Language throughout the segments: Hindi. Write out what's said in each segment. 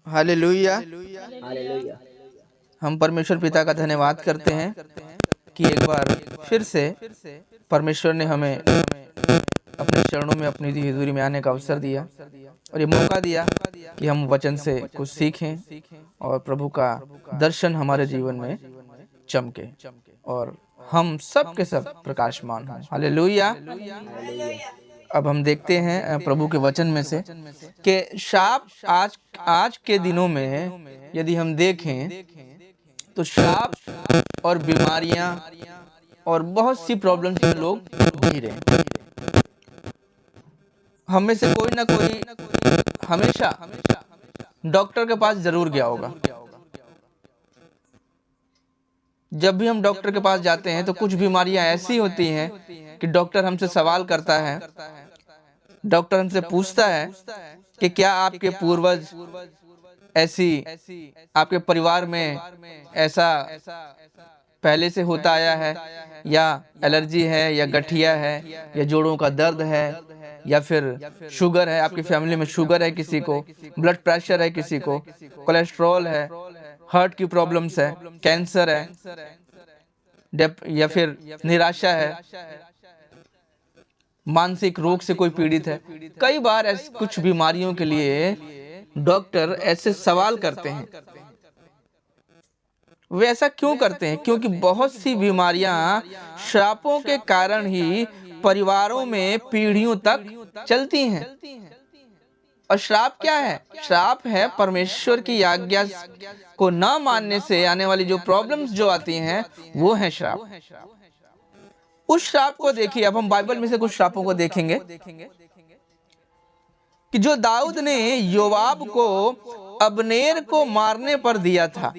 हालेलुया। हालेलुया। हम परमेश्वर पिता का धन्यवाद करते हैं कि एक बार फिर से परमेश्वर ने हमें अपने चरणों में अपनी दी हुजूरी में आने का अवसर दिया और ये मौका दिया कि हम वचन से कुछ सीखें और प्रभु का दर्शन हमारे जीवन में चमके और हम सब के सब प्रकाशमान हों। हालेलुया। हालेलुया। अब हम देखते हैं प्रभु के वचन में से कि श्राप आज के दिनों में यदि हम देखें तो श्राप और बीमारियां और बहुत सी प्रॉब्लम्स में लोग घिरे हैं। हम में से कोई ना कोई हमेशा डॉक्टर के पास जरूर गया होगा। जब भी हम डॉक्टर के पास जाते हैं तो कुछ बीमारियां ऐसी होती हैं कि डॉक्टर हमसे सवाल करता है, डॉक्टर हमसे पूछता है कि क्या आपके पूर्वज ऐसी, आपके परिवार में ऐसा पहले से होता आया है, या एलर्जी है, या गठिया है, या जोड़ों का दर्द है, या फिर शुगर है, आपकी फैमिली में शुगर है, किसी को ब्लड प्रेशर है, किसी को कोलेस्ट्रॉल है, हार्ट की प्रॉब्लम्स है, कैंसर है, या फिर निराशा है, मानसिक रोग से कोई पीड़ित है। कई बार ऐसी कुछ बीमारियों के लिए डॉक्टर ऐसे सवाल करते हैं। वे ऐसा क्यों करते हैं? क्योंकि बहुत सी बीमारियां श्रापों के कारण ही परिवारों में पीढ़ियों तक चलती हैं। और श्राप क्या है? श्राप है परमेश्वर की आज्ञा को न मानने से आने वाली जो प्रॉब्लम्स जो आती हैं, वो है श्राप। उस श्राप को देखिए, अब हम बाइबल में से कुछ श्रापों को देखेंगे कि जो दाऊद ने योआब को अबनेर को मारने पर दिया था।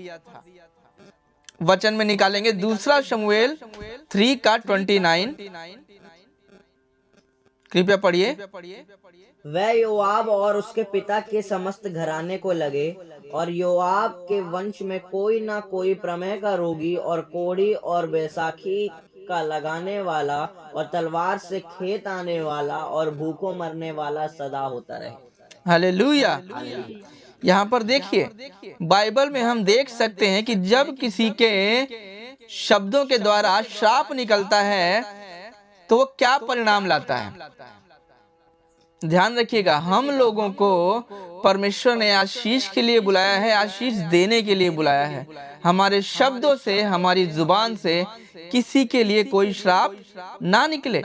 वचन में निकालेंगे 2 शमूएल 3:29। कृपया पढ़िए। वह योआब और उसके पिता के समस्त घराने को लगे, और योआब के वंश में कोई ना कोई प्रमेह का रोगी और कोढ़ी और बैसाखी का लगाने वाला और तलवार से खेत आने वाला और भूखों मरने वाला सदा होता रहे। हालेलुया। हालेलुया। यहाँ पर देखिए, बाइबल में हम देख सकते हैं कि जब किसी के शब्दों के द्वारा श्राप निकलता है तो वो क्या परिणाम लाता है। ध्यान रखिएगा, हम लोगों को परमेश्वर ने आशीष के लिए बुलाया है, आशीष देने के लिए बुलाया है। हमारे शब्दों से, हमारी जुबान से किसी के लिए कोई श्राप ना निकले।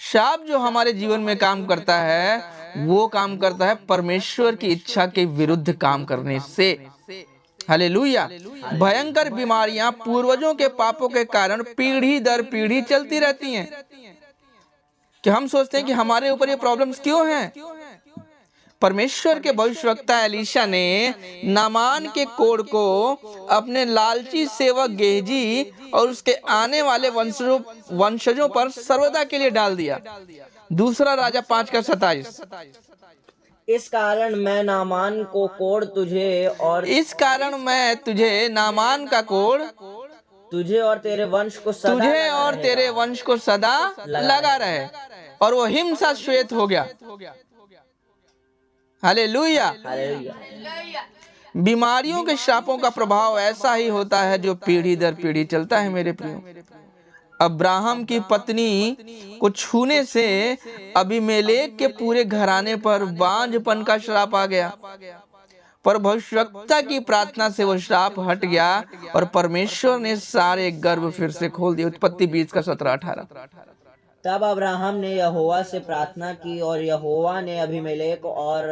श्राप जो हमारे जीवन में काम करता है, वो काम करता है परमेश्वर की इच्छा के विरुद्ध काम करने से। हालेलुया। भयंकर बीमारियां पूर्वजों के पापों के कारण पीढ़ी दर पीढ़ी चलती रहती हैं कि हम सोचते हैं कि हमारे ऊपर ये प्रॉब्लम्स क्यों हैं। परमेश्वर के भविष्यवक्ता एलीशा ने नामान के कोढ़ को अपने लालची सेवक गेहजी और उसके आने वाले वंशजों पर सर्वदा के लिए डाल दिया। 2 राजा 5:27। इस कारण मैं नामान को कोढ़ तुझे और इस कारण मैं तुझे नामान का कोढ़ तुझे और तेरे वंश को सदा तुझे लगा और रहेगा। तेरे वंश को सदा लगा रहे। और वो हिमसा श्वेत हो गया। हालेलुया। हालेलुया। बीमारियों के श्रापों का प्रभाव ऐसा ही होता है जो पीढ़ी दर पीढ़ी चलता है। मेरे प्रियो, अब्राहम की पत्नी को छूने से अबीमेलेक के पूरे घराने पर बांझपन का श्राप आ गया, पर भविष्यवक्ता की प्रार्थना से वो श्राप हट गया और परमेश्वर ने सारे गर्भ फिर से खोल दिए। उत्पत्ति 20:17-18। तब अब्राहम ने यहोवा से प्रार्थना की, और यहोवा ने अबीमेलेक और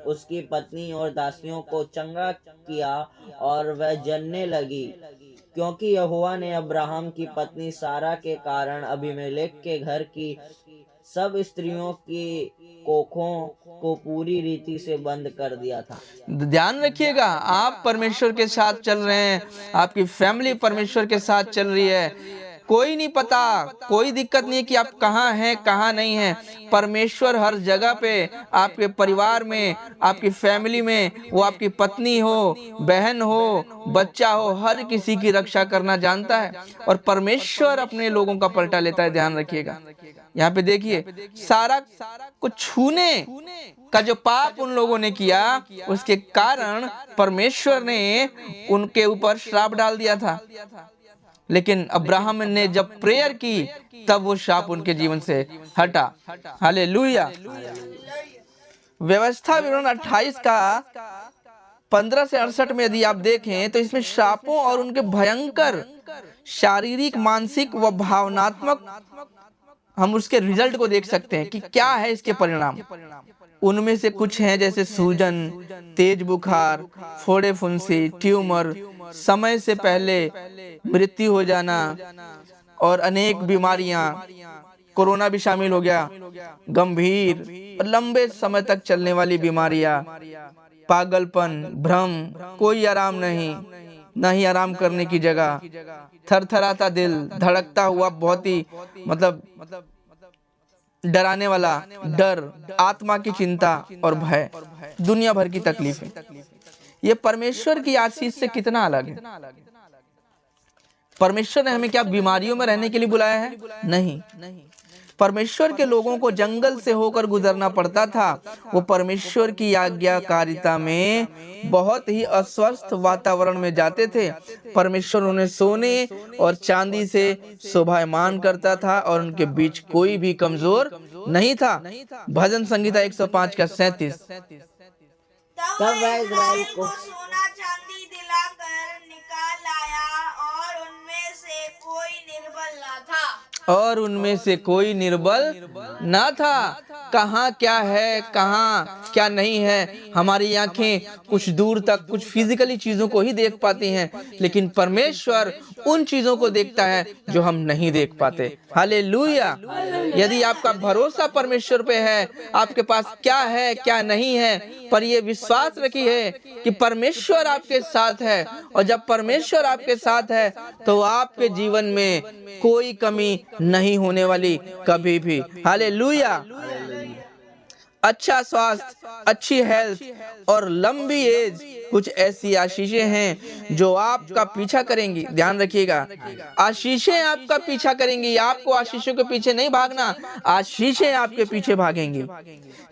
उसकी पत्नी और दासियों को चंगा किया, और वह जनने लगी, क्योंकि यहोवा ने अब्राहम की पत्नी सारा के कारण अबीमेलेक के घर की सब स्त्रियों की कोखों को पूरी रीति से बंद कर दिया था। ध्यान रखिएगा, आप परमेश्वर के साथ चल रहे हैं, आपकी फैमिली परमेश्वर के साथ चल रही है। कोई नहीं पता, कोई दिक्कत नहीं है कि आप कहाँ हैं कहाँ नहीं हैं। परमेश्वर हर जगह पे, आपके परिवार में, आपकी फैमिली में, वो आपकी पत्नी हो, बहन हो, बच्चा हो, हर किसी की रक्षा करना जानता है और परमेश्वर अपने लोगों का पलटा लेता है। ध्यान रखिएगा। यहाँ पे देखिए, सारा को छूने का जो पाप उन लोगों ने किया, उसके कारण परमेश्वर ने उनके ऊपर श्राप डाल दिया था। लेकिन अब्राहम ने जब प्रेयर की तब वो श्राप उनके जीवन से हटा। हालेलुया। व्यवस्था विवरण 28 का 15 से 68 में यदि आप देखें तो इसमें श्रापों और उनके भयंकर शारीरिक, मानसिक व भावनात्मक हम उसके रिजल्ट को देख सकते हैं कि क्या है इसके परिणाम। उनमें से कुछ हैं जैसे सूजन, तेज बुखार, फोड़े फुंसी, ट्यूमर, समय से पहले मृत्यु हो जाना और अनेक बीमारियां, कोरोना भी शामिल हो गया, गंभीर और लंबे समय तक चलने वाली बीमारियां, पागलपन, भ्रम, कोई आराम नहीं, न ही आराम करने की जगह, थरथराता दिल, धड़कता हुआ, बहुत ही मतलब डराने वाला डर, आत्मा की चिंता और भय, दुनिया भर की तकलीफें। ये परमेश्वर की आशीष से कितना अलग है। परमेश्वर ने हमें क्या बीमारियों में रहने के लिए बुलाया है? नहीं। परमेश्वर के लोगों को जंगल से होकर गुजरना पड़ता था। वो परमेश्वर की आज्ञाकारिता में बहुत ही अस्वस्थ वातावरण में जाते थे। परमेश्वर उन्हें सोने और चांदी से शोभायमान करता था और उनके बीच कोई भी कमजोर नहीं था। भजन संहिता 105 का 37। तब वह इस्राएल को सोना चांदी दिलाकर निकाल लाया और उनमें से कोई निर्बल न था। और उनमें से कोई निर्बल ना था। कहाँ क्या है, कहाँ क्या नहीं है, हमारी आंखें कुछ दूर तक कुछ फिजिकली चीजों को ही देख पाती हैं, लेकिन परमेश्वर उन चीजों को देखता है जो हम नहीं देख पाते। हालेलुया। यदि आपका भरोसा परमेश्वर पे है, आपके पास क्या है क्या नहीं है, पर ये विश्वास रखिए कि परमेश्वर आपके साथ है, और जब परमेश्वर आपके साथ है तो आपके जीवन में कोई कमी नहीं होने वाली कभी भी। हालेलुया। अच्छा स्वास्थ्य, अच्छी हेल्थ और लंबी एज कुछ ऐसी आशीषें हैं जो आपका पीछा करेंगी। ध्यान रखिएगा, आशीषें आपका पीछा करेंगी। आपको आशीषों के पीछे नहीं भागना, आशीषें आपके पीछे भागेंगी।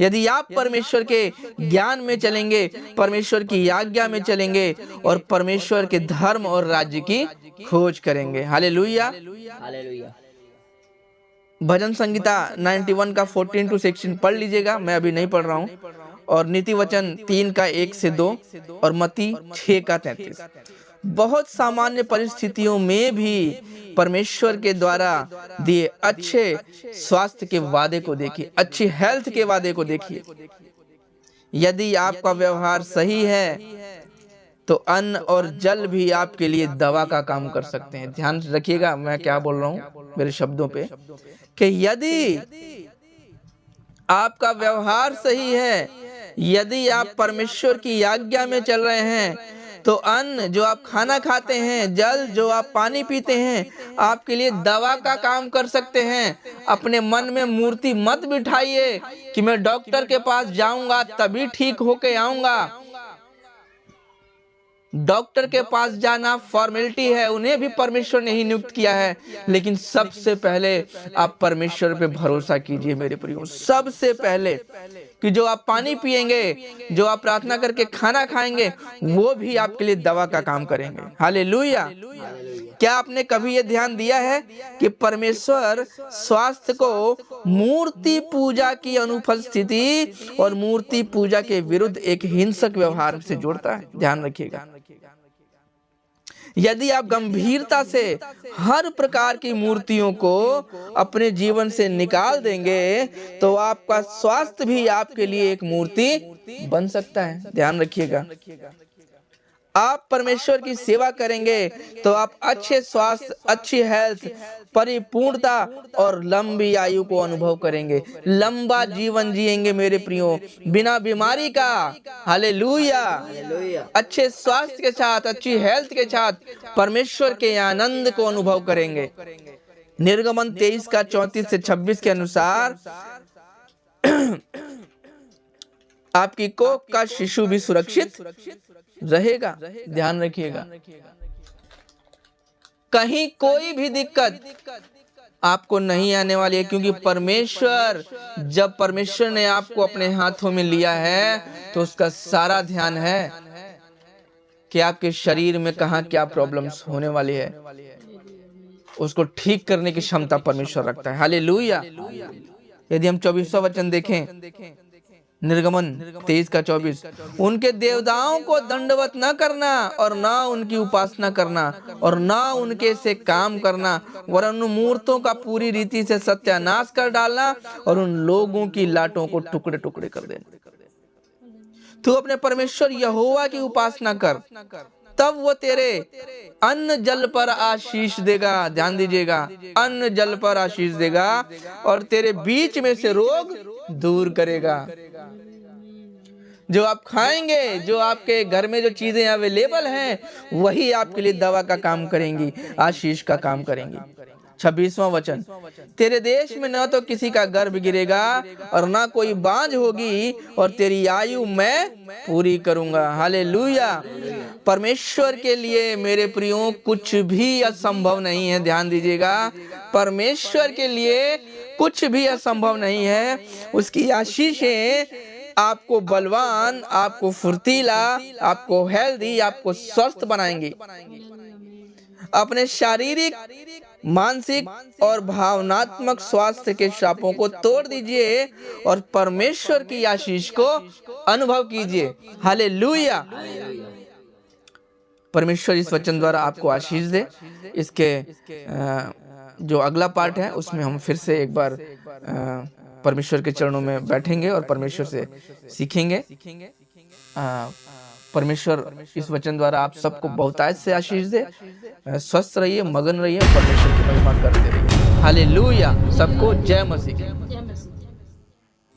यदि आप परमेश्वर के ज्ञान में चलेंगे, परमेश्वर की आज्ञा में चलेंगे और परमेश्वर के धर्म और राज्य की खोज करेंगे। हालेलुया। हालेलुया। भजन संहिता 91 का 14 to 16 पढ़ लीजिएगा, मैं अभी नहीं पढ़ रहा हूँ। और नीति वचन 3 का 1 से 2 और मत्ती 6 का 33। बहुत सामान्य परिस्थितियों में भी परमेश्वर के द्वारा दिए अच्छे स्वास्थ्य के वादे को देखिए, अच्छी हेल्थ के वादे को देखिए। यदि आपका व्यवहार सही है तो अन्न और जल भी आपके लिए दवा का काम कर सकते हैं। ध्यान रखिएगा मैं क्या बोल रहा हूँ मेरे शब्दों पे, कि यदि आपका व्यवहार सही है, यदि आप परमेश्वर की आज्ञा में चल रहे हैं, तो अन्न जो आप खाना खाते हैं, जल जो आप पानी पीते हैं, आपके लिए दवा का काम कर सकते हैं। अपने मन में मूर्ति मत बिठाइए कि मैं डॉक्टर के पास जाऊंगा तभी ठीक होके आऊंगा। डॉक्टर के पास जाना फॉर्मेलिटी है, उन्हें भी परमेश्वर ने ही नियुक्त किया है, लेकिन सबसे पहले आप परमेश्वर पे भरोसा कीजिए मेरे प्रियो। सबसे पहले कि जो आप पानी पिएंगे, जो आप प्रार्थना करके खाना खाएंगे, वो भी आपके लिए दवा का काम करेंगे। हालेलुया। क्या आपने कभी ये ध्यान दिया है कि परमेश्वर स्वास्थ्य को मूर्ति पूजा की अनुपस्थिति और मूर्ति पूजा के विरुद्ध एक हिंसक व्यवहार से जोड़ता है? ध्यान रखिएगा, यदि आप गंभीरता से हर प्रकार की मूर्तियों को अपने जीवन से निकाल देंगे तो आपका स्वास्थ्य भी आपके लिए एक मूर्ति बन सकता है। ध्यान रखिएगा, आप परमेश्वर की सेवा करेंगे तो आप अच्छे स्वास्थ्य, अच्छी हेल्थ, परिपूर्णता और लंबी आयु को अनुभव करेंगे, लंबा जीवन जिएंगे मेरे प्रियो, बिना बीमारी का। हालेलुया। अच्छे स्वास्थ्य के साथ, अच्छी हेल्थ के साथ परमेश्वर के आनंद को अनुभव करेंगे। निर्गमन 23 का 34 से 26 के अनुसार आपकी कोख का शिशु भी सुरक्षित रहेगा। ध्यान रखिएगा, कहीं कोई भी दिक्कत आपको नहीं आने वाली है, क्योंकि परमेश्वर, जब परमेश्वर ने आपको अपने हाथों में लिया है तो उसका सारा ध्यान है कि आपके शरीर में कहाँ क्या प्रॉब्लम्स होने वाली है, उसको ठीक करने की क्षमता परमेश्वर रखता है। हालेलुया। यदि हम 24वां वचन देखें, निर्गमन 23 का 24, उनके देवताओं को दंडवत न करना और ना उनकी उपासना करना और ना उनके से काम करना, वरन उन मूर्तों का पूरी रीति से सत्यानाश कर डालना और उन लोगों की लाटों को टुकड़े टुकड़े कर देना। तू अपने परमेश्वर यहोवा की उपासना कर, तब वो तेरे अन्न जल पर आशीष देगा। ध्यान दीजिएगा, अन्न जल पर आशीष देगा और तेरे बीच में से रोग दूर करेगा। जो आप खाएंगे, जो आपके घर में जो चीजें अवेलेबल हैं, वही आपके लिए दवा का काम करेंगी, आशीष का काम करेंगी। 26वां वचन, तेरे देश में न तो किसी का गर्भ गिरेगा और ना कोई बांझ होगी और तेरी आयु मैं पूरी करूंगा। हालेलुया। परमेश्वर के लिए मेरे प्रियो कुछ भी असंभव नहीं है। ध्यान दीजिएगा, परमेश्वर के लिए कुछ भी असंभव नहीं है। उसकी आशीषें आपको बलवान, आपको फुर्तीला, आपको हेल्दी, आपको स्वस्थ बनाएंगी। अपने शारीरिक, मानसिक और भावनात्मक स्वास्थ्य के श्रापों को तोड़ दीजिए और परमेश्वर की आशीष को अनुभव कीजिए। हालेलुया। परमेश्वर इस वचन द्वारा आपको आशीष दे। इसके जो अगला पार्ट है उसमें हम फिर से एक बार परमेश्वर के चरणों में बैठेंगे और परमेश्वर से सीखेंगे। परमेश्वर इस वचन द्वारा आप सबको बहुतायत से आशीष दे। स्वस्थ रहिए, मगन रहिए, परमेश्वर की महिमा करते रहिए। हालेलुया। सबको जय मसीह।